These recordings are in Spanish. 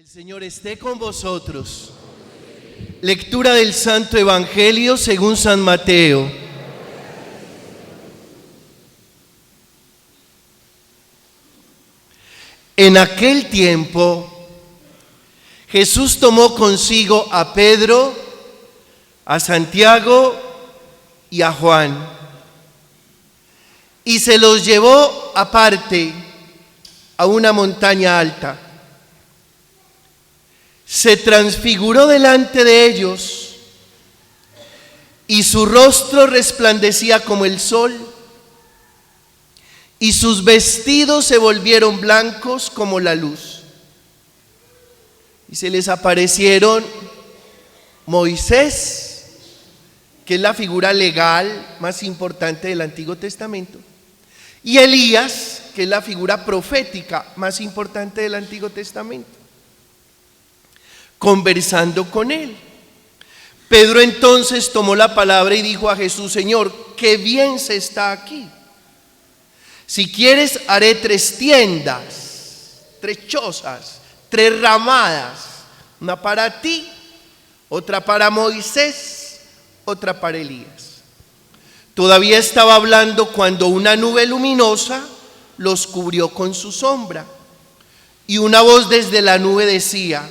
El Señor esté con vosotros. Lectura del Santo Evangelio según San Mateo. En aquel tiempo, Jesús tomó consigo a Pedro, a Santiago y a Juan, y se los llevó aparte a una montaña alta. Se transfiguró delante de ellos, y su rostro resplandecía como el sol, y sus vestidos se volvieron blancos como la luz. Y se les aparecieron Moisés, que es la figura legal más importante del Antiguo Testamento, y Elías, que es la figura profética más importante del Antiguo Testamento, conversando con él. Pedro entonces tomó la palabra y dijo a Jesús: Señor, qué bien se está aquí. Si quieres, haré 3 tiendas, 3 chozas, 3 ramadas, una para ti, otra para Moisés, otra para Elías. Todavía estaba hablando cuando una nube luminosa los cubrió con su sombra, y una voz desde la nube decía: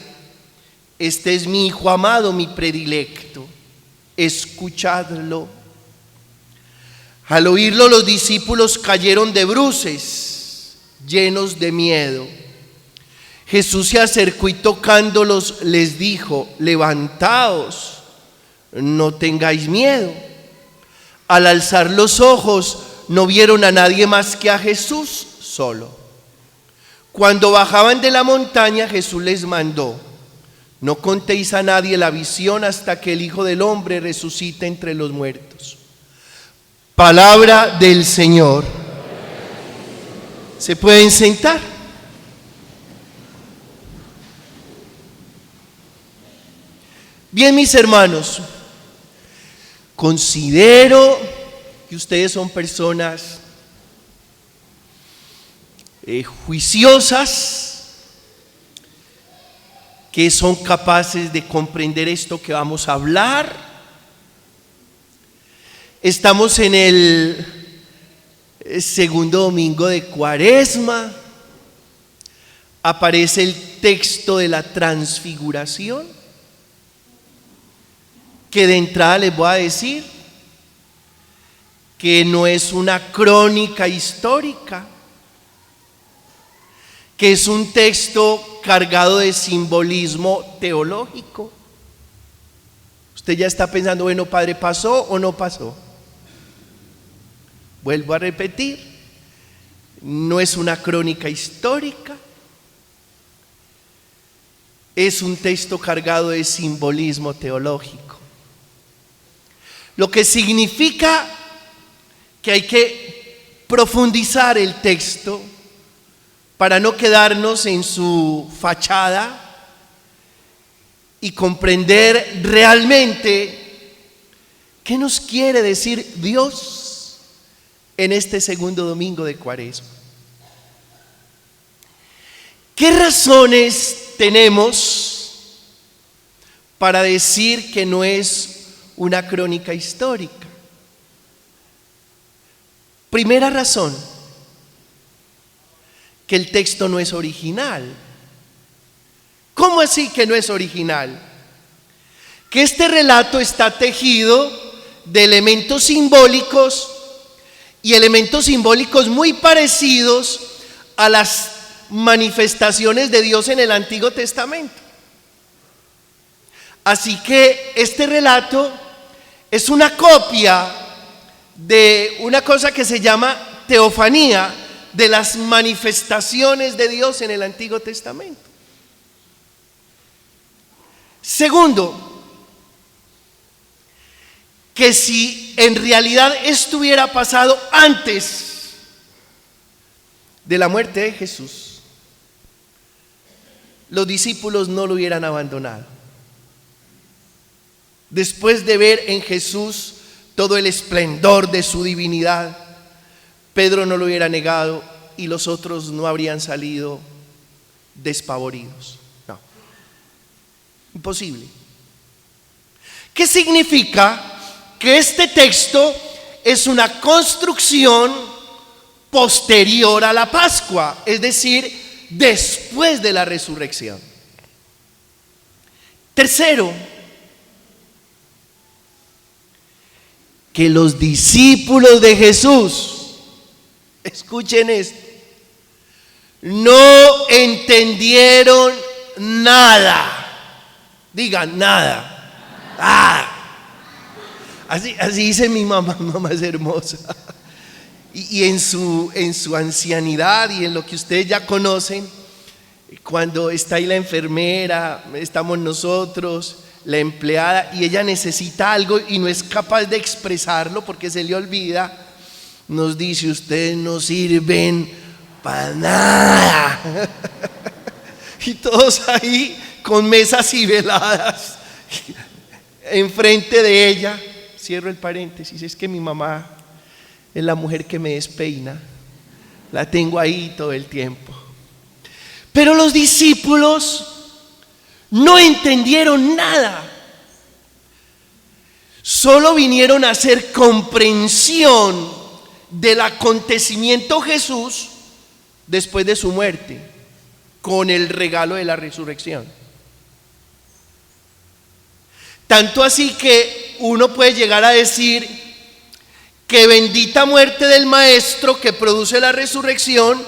Este es mi Hijo amado, mi predilecto, escuchadlo. Al oírlo, los discípulos cayeron de bruces, llenos de miedo. Jesús se acercó y tocándolos les dijo: levantaos, no tengáis miedo. Al alzar los ojos no vieron a nadie más que a Jesús solo. Cuando bajaban de la montaña, Jesús les mandó: no contéis a nadie la visión hasta que el Hijo del Hombre resucite entre los muertos. Palabra del Señor. ¿Se pueden sentar? Bien, mis hermanos, considero que ustedes son personas juiciosas, que son capaces de comprender esto que vamos a hablar. Estamos en el segundo domingo de Cuaresma. Aparece el texto de la transfiguración, que de entrada les voy a decir que no es una crónica histórica, que es un texto cargado de simbolismo teológico. Usted ya está pensando: bueno, padre, ¿pasó o no pasó? Vuelvo a repetir, no es una crónica histórica, es un texto cargado de simbolismo teológico. Lo que significa que hay que profundizar el texto para no quedarnos en su fachada y comprender realmente qué nos quiere decir Dios en este segundo domingo de Cuaresma. ¿Qué razones tenemos para decir que no es una crónica histórica? Primera razón: que el texto no es original. ¿Cómo así que no es original? Que este relato está tejido de elementos simbólicos, y elementos simbólicos muy parecidos a las manifestaciones de Dios en el Antiguo Testamento. Así que este relato es una copia de una cosa que se llama teofanía, de las manifestaciones de Dios en el Antiguo Testamento. Segundo, que si en realidad esto hubiera pasado antes de la muerte de Jesús, los discípulos no lo hubieran abandonado. Después de ver en Jesús todo el esplendor de su divinidad, Pedro no lo hubiera negado y los otros no habrían salido despavoridos. No. Imposible. ¿Qué significa? Que este texto es una construcción posterior a la Pascua, es decir, después de la resurrección. Tercero, que los discípulos de Jesús, escuchen esto, no entendieron nada. Digan nada. Así dice mi mamá, mi mamá es hermosa. Y en su ancianidad y en lo que ustedes ya conocen, cuando está ahí la enfermera, estamos nosotros, la empleada, y ella necesita algo y no es capaz de expresarlo porque se le olvida, nos dice: ustedes no sirven para nada. Y todos ahí con mesas y veladas enfrente de ella. Cierro el paréntesis, es que mi mamá es la mujer que me despeina, la tengo ahí todo el tiempo. Pero los discípulos no entendieron nada, solo vinieron a hacer comprensión del acontecimiento Jesús después de su muerte, con el regalo de la resurrección. Tanto así que uno puede llegar a decir que bendita muerte del Maestro que produce la resurrección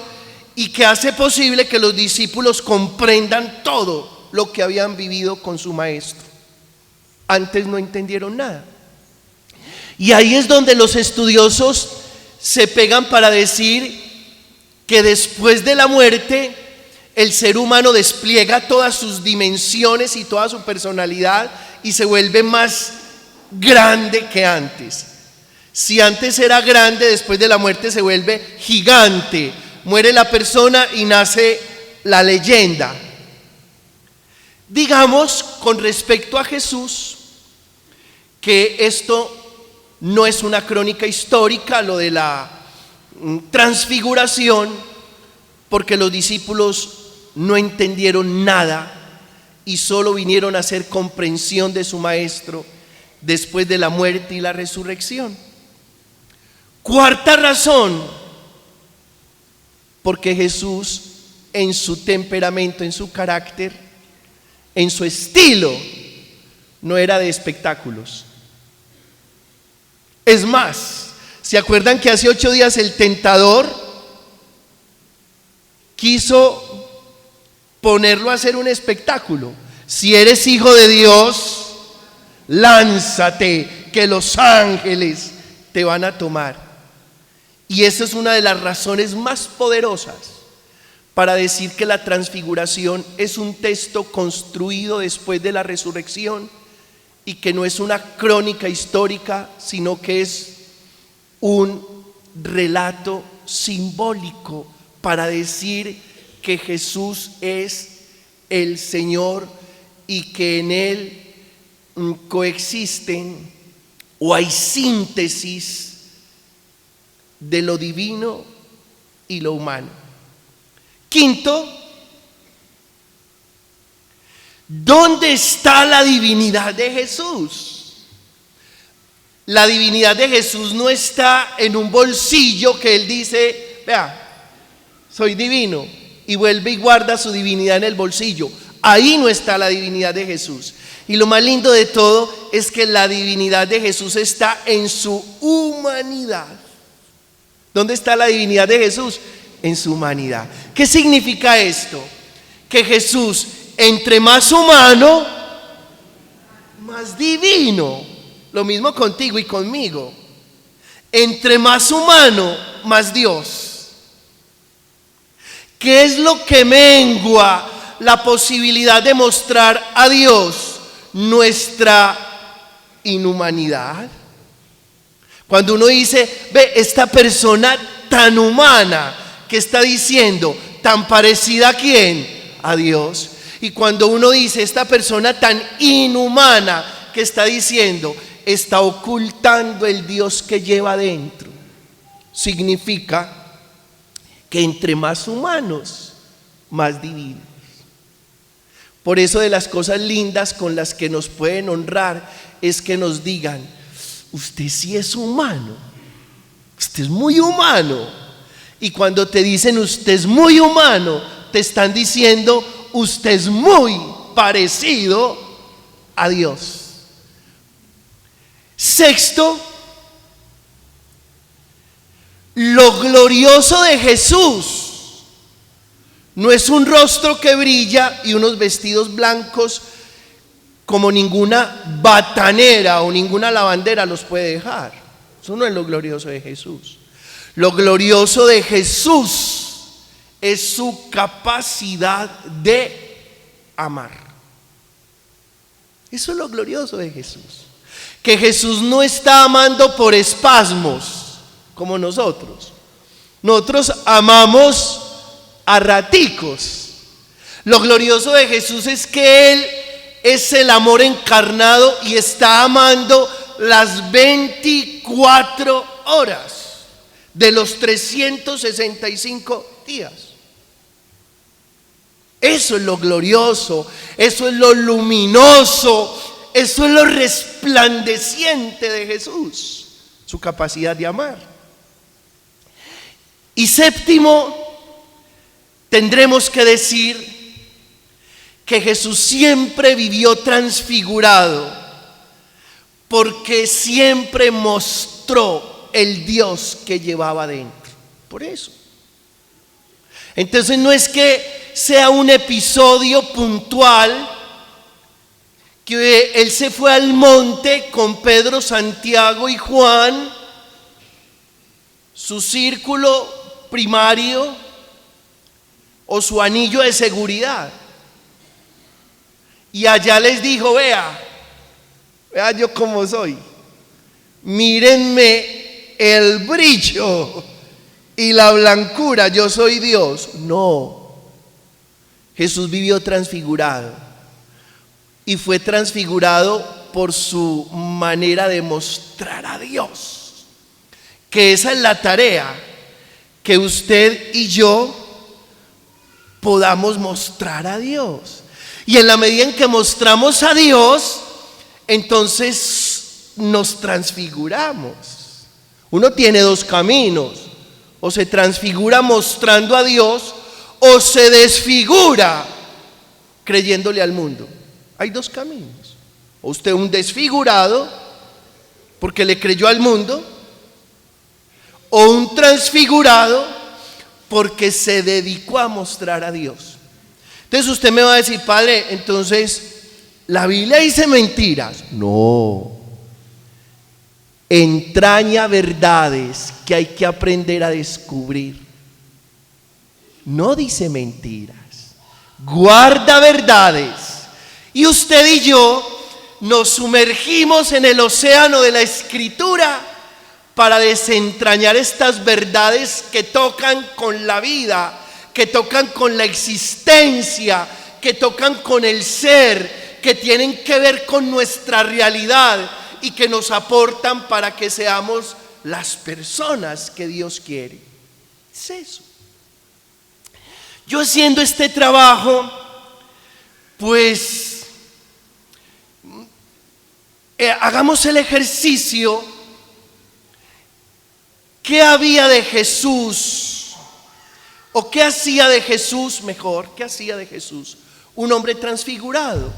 y que hace posible que los discípulos comprendan todo lo que habían vivido con su Maestro. Antes no entendieron nada. Y ahí es donde los estudiosos se pegan para decir que después de la muerte el ser humano despliega todas sus dimensiones y toda su personalidad y se vuelve más grande que antes. Si antes era grande, después de la muerte se vuelve gigante. Muere la persona y nace la leyenda. Digamos con respecto a Jesús que esto no es una crónica histórica, lo de la transfiguración, porque los discípulos no entendieron nada y solo vinieron a hacer comprensión de su Maestro después de la muerte y la resurrección. Cuarta razón, porque Jesús en su temperamento, en su carácter, en su estilo, no era de espectáculos. Es más, ¿se acuerdan que hace 8 días el tentador quiso ponerlo a hacer un espectáculo? Si eres hijo de Dios, lánzate, que los ángeles te van a tomar. Y esa es una de las razones más poderosas para decir que la transfiguración es un texto construido después de la resurrección y que no es una crónica histórica, sino que es un relato simbólico para decir que Jesús es el Señor y que en Él coexisten o hay síntesis de lo divino y lo humano. Quinto, ¿dónde está la divinidad de Jesús? La divinidad de Jesús no está en un bolsillo que Él dice: vea, soy divino, y vuelve y guarda su divinidad en el bolsillo. Ahí no está la divinidad de Jesús. Y lo más lindo de todo es que la divinidad de Jesús está en su humanidad. ¿Dónde está la divinidad de Jesús? En su humanidad. ¿Qué significa esto? Que Jesús, entre más humano, más divino. Lo mismo contigo y conmigo. Entre más humano, más Dios. ¿Qué es lo que mengua la posibilidad de mostrar a Dios? Nuestra inhumanidad. Cuando uno dice: ve, esta persona tan humana, que está diciendo, tan parecida a quién, a Dios. Y cuando uno dice: esta persona tan inhumana, que está diciendo, está ocultando el Dios que lleva dentro. Significa que entre más humanos, más divinos. Por eso de las cosas lindas con las que nos pueden honrar es que nos digan: usted sí es humano, usted es muy humano. Y cuando te dicen usted es muy humano, te están diciendo usted es muy parecido a Dios. Sexto, lo glorioso de Jesús no es un rostro que brilla y unos vestidos blancos como ninguna batanera o ninguna lavandera los puede dejar. Eso no es lo glorioso de Jesús. Lo glorioso de Jesús es su capacidad de amar. Eso es lo glorioso de Jesús. Que Jesús no está amando por espasmos como nosotros. Nosotros amamos a raticos. Lo glorioso de Jesús es que Él es el amor encarnado y está amando las 24 horas de los 365 días. Eso es lo glorioso, eso es lo luminoso, eso es lo resplandeciente de Jesús, su capacidad de amar. Y séptimo, tendremos que decir que Jesús siempre vivió transfigurado, porque siempre mostró el Dios que llevaba dentro. Por eso. Entonces no es que sea un episodio puntual, que Él se fue al monte con Pedro, Santiago y Juan, su círculo primario o su anillo de seguridad, y allá les dijo: vea yo cómo soy, mírenme el brillo y la blancura, yo soy Dios. No, Jesús vivió transfigurado, y fue transfigurado por su manera de mostrar a Dios, que esa es la tarea, que usted y yo podamos mostrar a Dios. Y en la medida en que mostramos a Dios, entonces nos transfiguramos. Uno tiene dos caminos: o se transfigura mostrando a Dios, o se desfigura creyéndole al mundo. Hay dos caminos: o usted un desfigurado porque le creyó al mundo, o un transfigurado porque se dedicó a mostrar a Dios. Entonces usted me va a decir: padre, entonces la Biblia dice mentiras. No, entraña verdades que hay que aprender a descubrir. No dice mentiras, guarda verdades. Y usted y yo nos sumergimos en el océano de la Escritura para desentrañar estas verdades que tocan con la vida, que tocan con la existencia, que tocan con el ser, que tienen que ver con nuestra realidad y que nos aportan para que seamos las personas que Dios quiere. Es eso. Yo haciendo este trabajo, pues hagamos el ejercicio. ¿Qué había de Jesús? ¿O qué hacía de Jesús, mejor, qué hacía de Jesús un hombre transfigurado?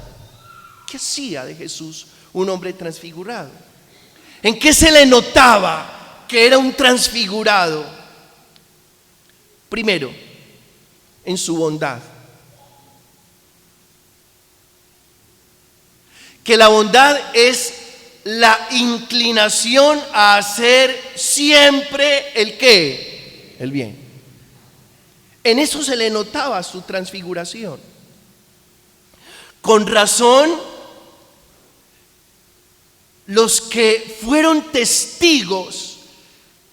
¿Qué hacía de Jesús un hombre transfigurado? ¿En qué se le notaba que era un transfigurado? Primero, en su bondad. Que la bondad es la inclinación a hacer siempre el qué, el bien. En eso se le notaba su transfiguración. Con razón, los que fueron testigos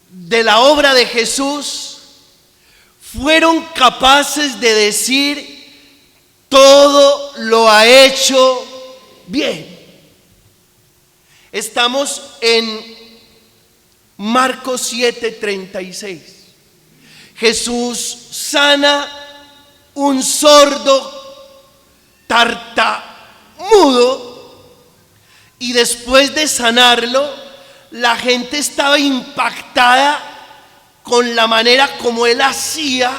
de la obra de Jesús fueron capaces de decir: todo lo ha hecho bien. Estamos en Marcos 7:36. Jesús sana un sordo tartamudo, y después de sanarlo, la gente estaba impactada con la manera como él hacía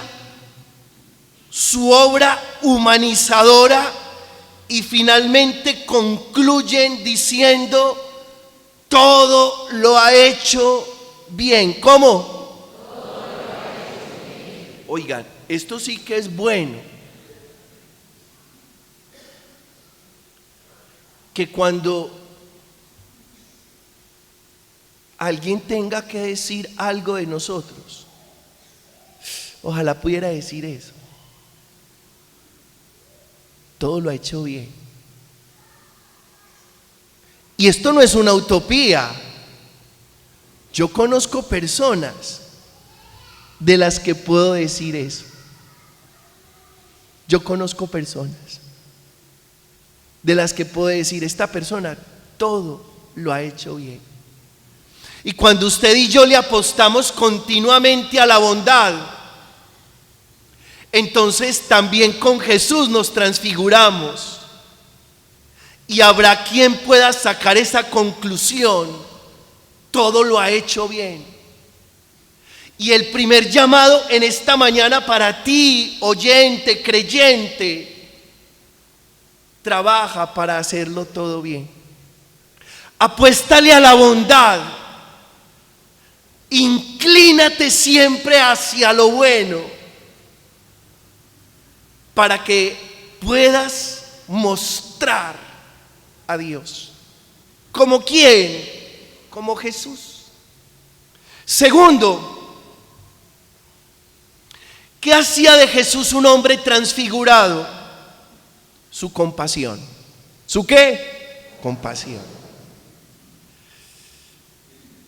su obra humanizadora, y finalmente concluyen diciendo: todo lo ha hecho bien. ¿Cómo? Oigan, esto sí que es bueno. Que cuando alguien tenga que decir algo de nosotros, ojalá pudiera decir eso: todo lo ha hecho bien. Y esto no es una utopía. Yo conozco personas de las que puedo decir eso. Yo conozco personas de las que puedo decir: esta persona todo lo ha hecho bien. Y cuando usted y yo le apostamos continuamente a la bondad, entonces también con Jesús nos transfiguramos. Y habrá quien pueda sacar esa conclusión: todo lo ha hecho bien. Y el primer llamado en esta mañana para ti, oyente, creyente: trabaja para hacerlo todo bien. Apuéstale a la bondad. Inclínate siempre hacia lo bueno, para que puedas mostrar a Dios. ¿Como quién? Como Jesús. Segundo, ¿qué hacía de Jesús un hombre transfigurado? Su compasión. ¿Su qué? Compasión.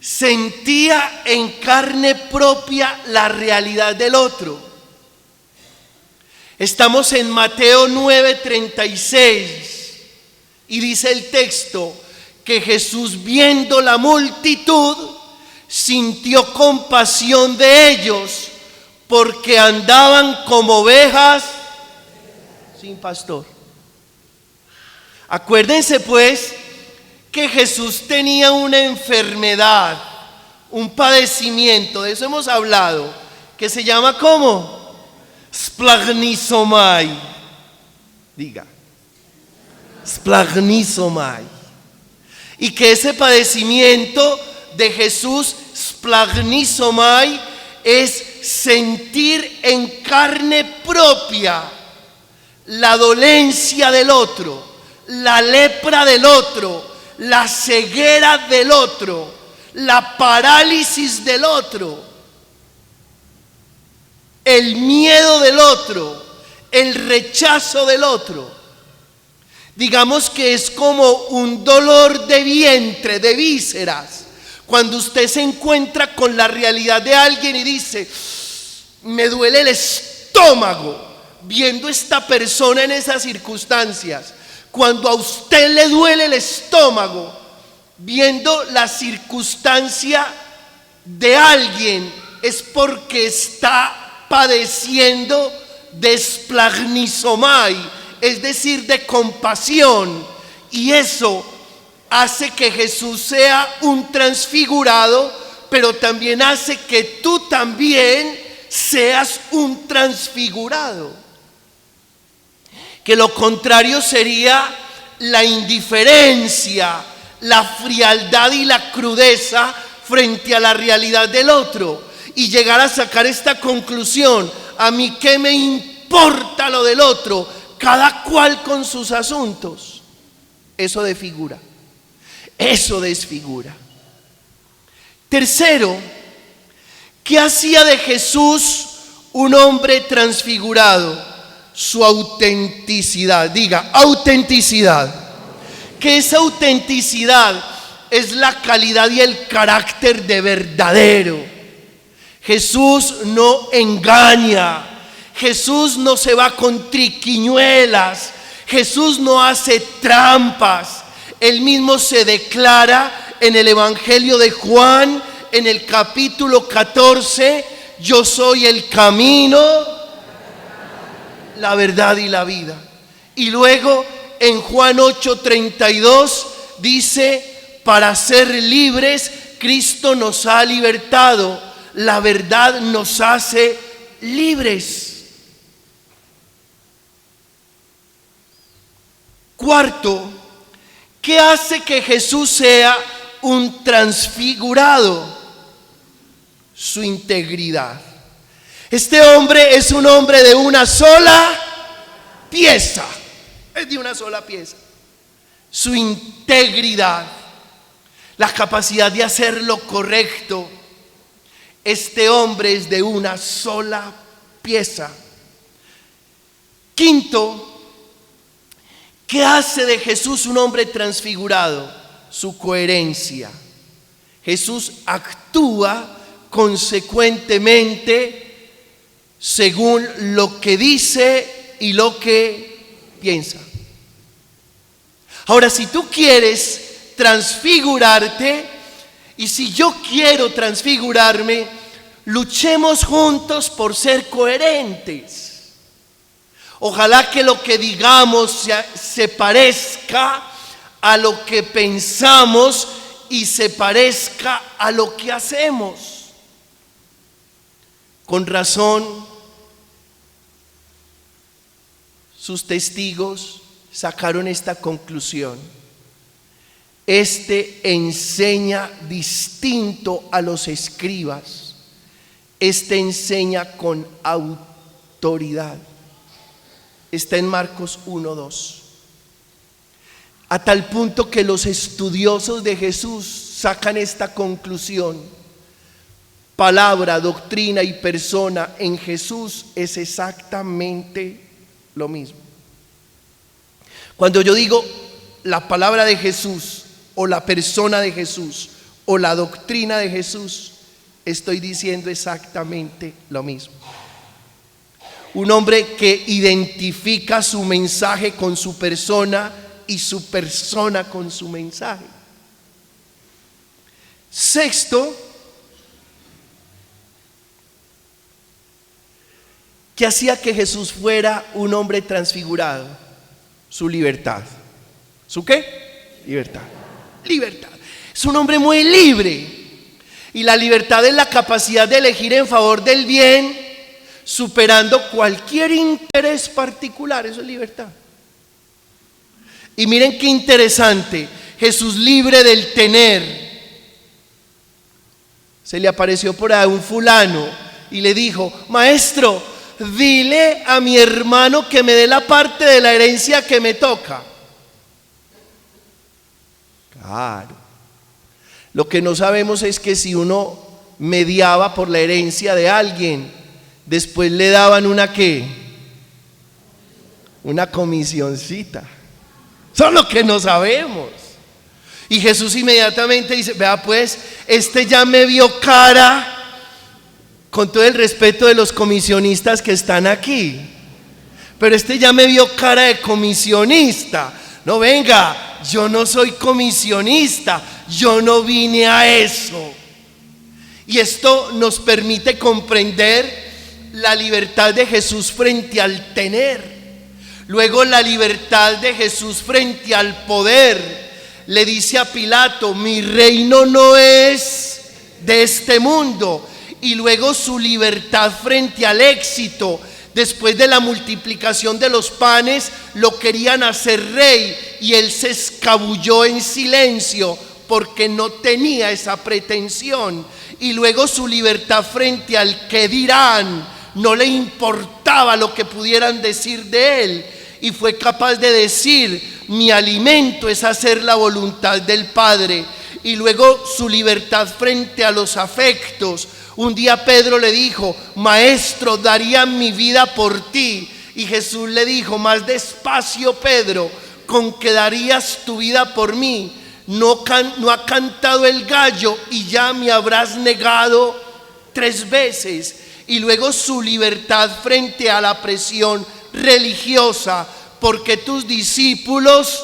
Sentía en carne propia la realidad del otro. Estamos en Mateo 9:36 y dice el texto que Jesús, viendo la multitud, sintió compasión de ellos porque andaban como ovejas sin pastor. Acuérdense pues que Jesús tenía una enfermedad, un padecimiento, de eso hemos hablado, que se llama ¿cómo? Splagnisomai. Diga, splagnisomai. Y que ese padecimiento de Jesús, splagnisomai, es sentir en carne propia la dolencia del otro, la lepra del otro, la ceguera del otro, la parálisis del otro, el miedo del otro, el rechazo del otro. Digamos que es como un dolor de vientre, de vísceras, cuando usted se encuentra con la realidad de alguien y dice: me duele el estómago viendo esta persona en esas circunstancias. Cuando a usted le duele el estómago viendo la circunstancia de alguien, es porque está padeciendo de splagnisomai, es decir, de compasión. Y eso hace que Jesús sea un transfigurado, pero también hace que tú también seas un transfigurado. Que lo contrario sería la indiferencia, la frialdad y la crudeza frente a la realidad del otro, y llegar a sacar esta conclusión: a mí qué me importa lo del otro, cada cual con sus asuntos. Eso desfigura. Eso desfigura. Tercero, ¿qué hacía de Jesús un hombre transfigurado? Su autenticidad. Diga, autenticidad. Que esa autenticidad es la calidad y el carácter de verdadero. Jesús no engaña. Jesús no se va con triquiñuelas. Jesús no hace trampas. Él mismo se declara en el Evangelio de Juan, en el capítulo 14: yo soy el camino, la verdad y la vida. Y luego en Juan 8:32 dice, para ser libres, Cristo nos ha libertado. La verdad nos hace libres. Cuarto, ¿qué hace que Jesús sea un transfigurado? Su integridad. Este hombre es un hombre de una sola pieza. Es de una sola pieza. Su integridad, la capacidad de hacer lo correcto. Este hombre es de una sola pieza. Quinto, ¿qué hace de Jesús un hombre transfigurado? Su coherencia. Jesús actúa consecuentemente según lo que dice y lo que piensa. Ahora, si tú quieres transfigurarte, y si yo quiero transfigurarme, luchemos juntos por ser coherentes. Ojalá que lo que digamos se parezca a lo que pensamos y se parezca a lo que hacemos. Con razón, sus testigos sacaron esta conclusión. Este enseña distinto a los escribas. Este enseña con autoridad. Está en Marcos 1:2. A tal punto que los estudiosos de Jesús sacan esta conclusión. Palabra, doctrina y persona en Jesús es exactamente lo mismo. Cuando yo digo la palabra de Jesús, o la persona de Jesús, o la doctrina de Jesús, estoy diciendo exactamente lo mismo. Un hombre que identifica su mensaje con su persona y su persona con su mensaje. Sexto, ¿qué hacía que Jesús fuera un hombre transfigurado? Su libertad. ¿Su qué? Libertad. Libertad. Es un hombre muy libre. Y la libertad es la capacidad de elegir en favor del bien, superando cualquier interés particular. Eso es libertad. Y miren qué interesante. Jesús libre del tener. Se le apareció por ahí un fulano y le dijo: maestro, dile a mi hermano que me dé la parte de la herencia que me toca. Claro. Lo que no sabemos es que si uno mediaba por la herencia de alguien, después le daban una ¿qué? Una comisioncita. Eso es lo que no sabemos. Y Jesús inmediatamente dice: vea pues, este ya me vio cara, con todo el respeto de los comisionistas que están aquí, pero este ya me vio cara de comisionista. No, venga, yo no soy comisionista, yo no vine a eso. Y esto nos permite comprender la libertad de Jesús frente al tener. Luego la libertad de Jesús frente al poder. Le dice a Pilato: mi reino no es de este mundo. Y luego su libertad frente al éxito. Después de la multiplicación de los panes, lo querían hacer rey y él se escabulló en silencio porque no tenía esa pretensión. Y luego su libertad frente al qué dirán. No le importaba lo que pudieran decir de él y fue capaz de decir: mi alimento es hacer la voluntad del Padre. Y luego su libertad frente a los afectos. Un día Pedro le dijo: maestro, daría mi vida por ti. Y Jesús le dijo: más despacio, Pedro, con que darías tu vida por mí. No ha cantado el gallo y ya me habrás negado 3 veces. Y luego su libertad frente a la presión religiosa, porque tus discípulos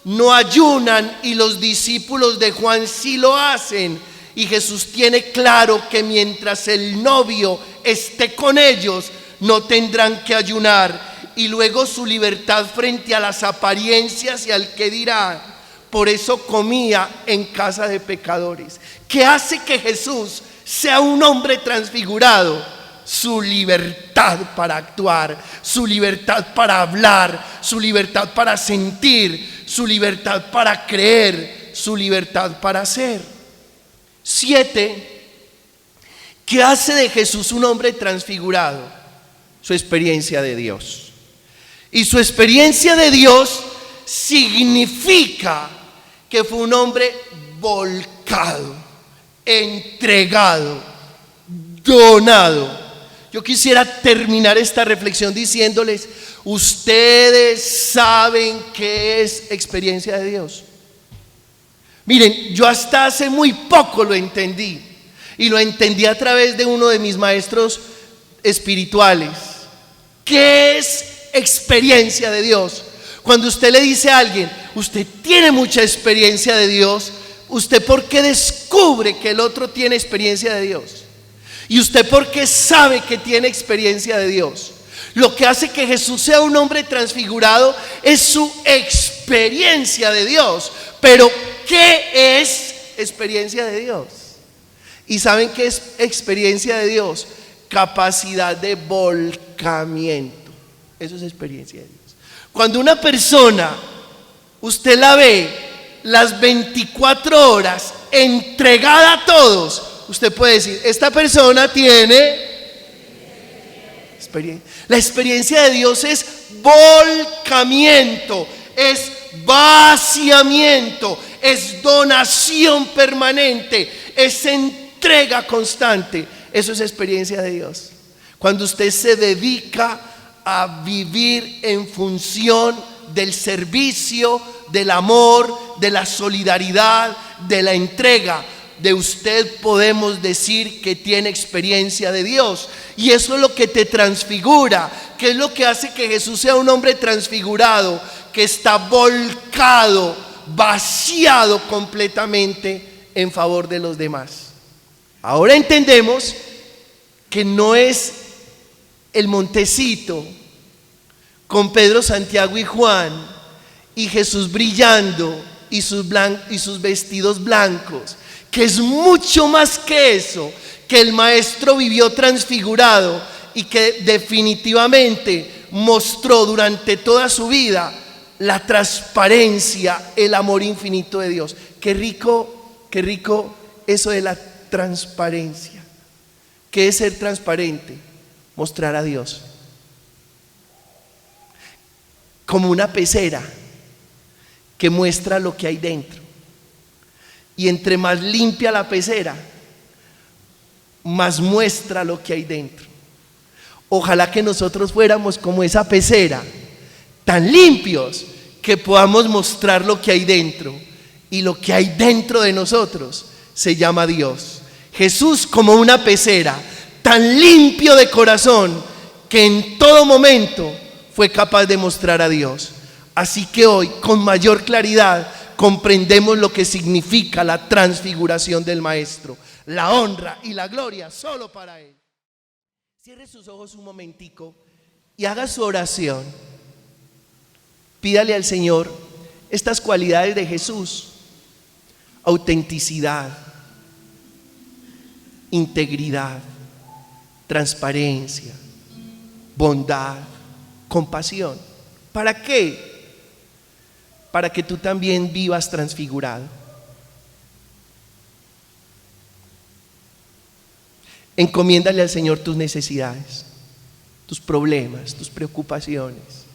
no ayunan y los discípulos de Juan sí lo hacen. Y Jesús tiene claro que mientras el novio esté con ellos, no tendrán que ayunar. y luego su libertad frente a las apariencias y al qué dirán. Por eso comía en casa de pecadores. ¿Qué hace que Jesús sea un hombre transfigurado? Su libertad para actuar, su libertad para hablar, su libertad para sentir, su libertad para creer, su libertad para hacer. 7. ¿Qué hace de Jesús un hombre transfigurado? Su experiencia de Dios. Y su experiencia de Dios significa que fue un hombre volcado, entregado, donado. Yo quisiera terminar esta reflexión diciéndoles: ustedes saben qué es experiencia de Dios. Miren, yo hasta hace muy poco lo entendí, y lo entendí a través de uno de mis maestros espirituales. ¿Qué es experiencia de Dios? Cuando usted le dice a alguien: usted tiene mucha experiencia de Dios, ¿usted por qué descubre que el otro tiene experiencia de Dios? ¿Y usted por qué sabe que tiene experiencia de Dios? Lo que hace que Jesús sea un hombre transfigurado es su experiencia de Dios. Pero ¿qué es experiencia de Dios? ¿Y saben qué es experiencia de Dios? Capacidad de volcamiento. Eso es experiencia de Dios. Cuando una persona, usted la ve las 24 horas entregada a todos, usted puede decir: esta persona tiene experiencia. La experiencia de Dios es volcamiento, es vaciamiento, es donación permanente, es entrega constante. Eso es experiencia de Dios. Cuando usted se dedica a vivir en función del servicio, del amor, de la solidaridad, de la entrega, de usted podemos decir que tiene experiencia de Dios. Y eso es lo que te transfigura. ¿Qué es lo que hace que Jesús sea un hombre transfigurado? Que está volcado, vaciado completamente en favor de los demás. Ahora entendemos que no es el montecito con Pedro, Santiago y Juan y Jesús brillando y sus vestidos blancos, que es mucho más que eso, que el maestro vivió transfigurado y que definitivamente mostró durante toda su vida la transparencia, el amor infinito de Dios. Qué rico eso de la transparencia. ¿Qué es ser transparente? Mostrar a Dios como una pecera que muestra lo que hay dentro. Y entre más limpia la pecera, más muestra lo que hay dentro. Ojalá que nosotros fuéramos como esa pecera, tan limpios que podamos mostrar lo que hay dentro. Y lo que hay dentro de nosotros se llama Dios. Jesús como una pecera, tan limpio de corazón que en todo momento fue capaz de mostrar a Dios. Así que hoy, con mayor claridad, comprendemos lo que significa la transfiguración del Maestro. La honra y la gloria solo para Él. Cierre sus ojos un momentico y haga su oración. Pídale al Señor estas cualidades de Jesús: autenticidad, integridad, transparencia, bondad, compasión. ¿Para qué? Para que tú también vivas transfigurado. Encomiéndale al Señor tus necesidades, tus problemas, tus preocupaciones.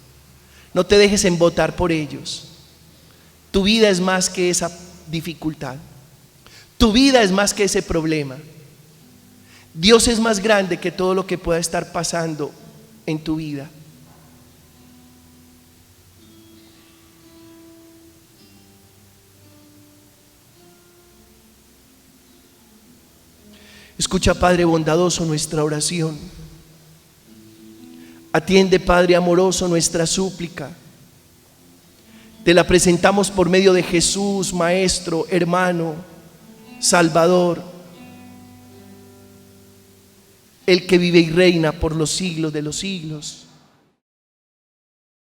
No te dejes embotar por ellos. Tu vida es más que esa dificultad. Tu vida es más que ese problema. Dios es más grande que todo lo que pueda estar pasando en tu vida. Escucha, Padre bondadoso, nuestra oración. Atiende, Padre amoroso, nuestra súplica. Te la presentamos por medio de Jesús, Maestro, hermano, Salvador, el que vive y reina por los siglos de los siglos.